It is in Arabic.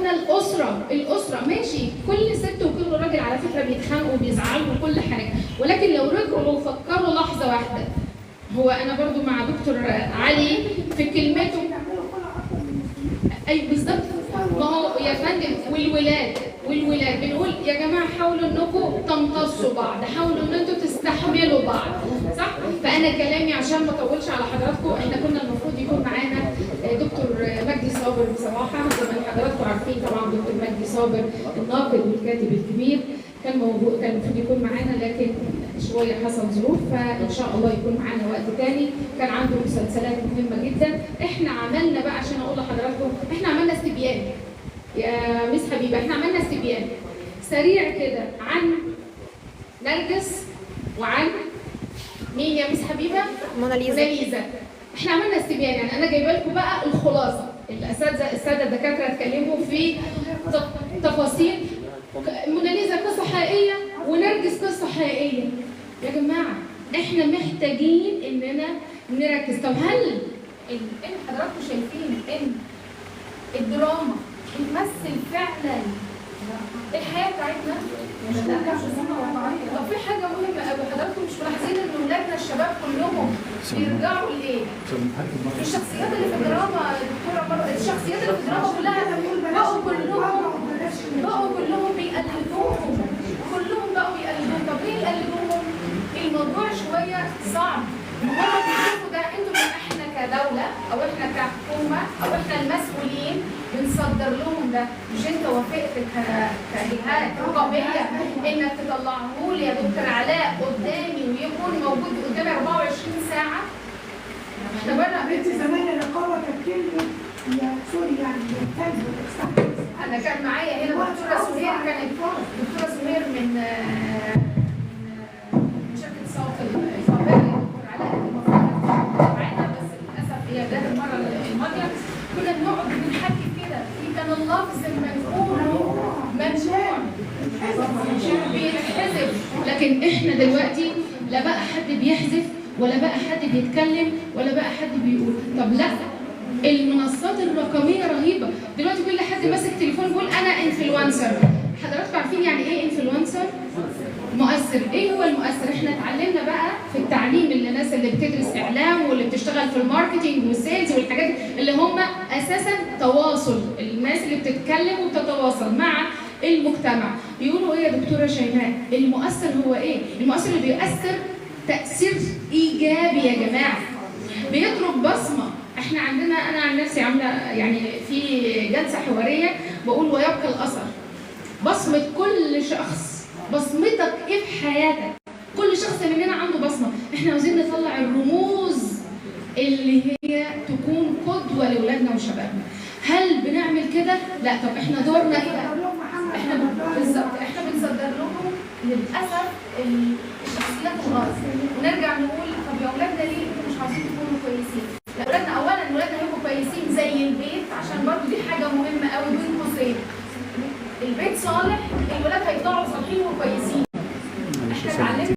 اولادنا الاسره ماشي، كل ست وكل راجل على فكره بيتخانقوا وبيزعلوا وكل حاجه، ولكن لو رجعوا وفكروا لحظه واحده، هو انا برضو مع دكتور علي في كلمته. اي بالظبط، ما هو يا فندم والولاد بنقول يا جماعه حاولوا انكم تمتصوا بعض، حاولوا ان انتم تستحملوا بعض، صح؟ فانا كلامي عشان ما اطولش على حضراتكم، احنا كنا المفروض يكون معانا دكتور مجدي صابر بصراحه، زي ما حضراتكم عارفين طبعا دكتور مجدي صابر الناقد والكاتب الكبير كان موجود، كان المفروض يكون معانا لكن شويه حصل ظروف، فان شاء الله يكون معانا وقت تاني. كان عنده مسلسلات مهمه جدا. احنا عملنا بقى عشان اقول لحضراتكم، احنا عملنا استبيان يا مس حبيبه، احنا عملنا استبيان سريع كده عن نرجس وعن مين يا مس حبيبه؟ موناليزا. احنا عملنا استبيان، يعني انا جايبه لكم بقى الخلاصه. الساده الدكاتره اتكلموا في تفاصيل. موناليزا قصه حقيقيه ونرجس قصه حقيقيه. يا جماعه احنا محتاجين اننا نركز. طب هل ان حضراتكم شايفين ان الدراما بتمثل فعلا الحياه بتاعتنا؟ طب في حاجه مهمه قوي، حضراتكم مش ملاحظين ان اولادنا الشباب كلهم بيرجعوا لايه؟ الشخصيات اللي في الدراما دكتوره، الشخصيات اللي في الدراما كلها بقوا كلهم بيقلدوهم، طب ليه يقلدوهم؟ الموضوع شويه صعب. هما بيشوفوا ده، انتوا احنا كدوله او احنا كحكومه او احنا المسؤولين بنصدر لهم ده. مش انت وافقت كجهات رقابيه انك تطلعه لي يا دكتور علاء قدامي ويكون موجود قدامي 24 ساعه؟ احنا بره انت زمان الرقابه كانت كلمه يا سوري يعني انا كان معايا هنا دكتوره سهير، كانت دكتوره سهير من شركه صوت القاهره، دكتور علاء المفروض معانا، بس للاسف هي ده المره الماضيه كنا بنقعد بنحكي كده، كان اللفظ المنقول ممنوع بيتحذف، لكن احنا دلوقتي لا بقى حد بيحذف ولا بقى حد بيتكلم ولا بقى حد بيقول. طب لا، المنصات الرقميه رهيبه دلوقتي، كل حد ماسك تليفون بيقول انا انفلونسر. حضراتكم عارفين يعني ايه انفلونسر؟ مؤثر. ايه هو المؤثر؟ احنا اتعلمنا بقى في التعليم اللي الناس اللي بتدرس اعلام واللي بتشتغل في الماركتينج والسيلز والحاجات اللي هم اساسا تواصل، الناس اللي بتتكلم وتتواصل مع المجتمع. بيقولوا ايه يا دكتوره شيماء؟ المؤثر هو ايه؟ المؤثر اللي بيؤثر تاثير ايجابي يا جماعه، بيترك بصمه. احنا عندنا، انا عن نفسي عامله يعني في جلسه حواريه بقول ويبقى الاثر، بصمه كل شخص، بصمتك ايه في حياتك؟ كل شخص مننا عنده بصمه. احنا عاوزين نطلع الرموز اللي هي تكون قدوه لاولادنا وشبابنا. هل بنعمل كده؟ لا. طب احنا دورنا ايه؟ احنا بالظبط احنا بنصدر لهم للاسف الشخصيات الغلط، ونرجع نقول طب يا اولادنا ليه انتوا مش عاوزين تكونوا كويسين؟ اولادنا اولا اولادنا هيبقوا كويسين زي البيت، عشان برضو دي حاجه مهمه قوي بين قوسين. البيت صالح، الولاد هيطلعوا صالحين وكويسين.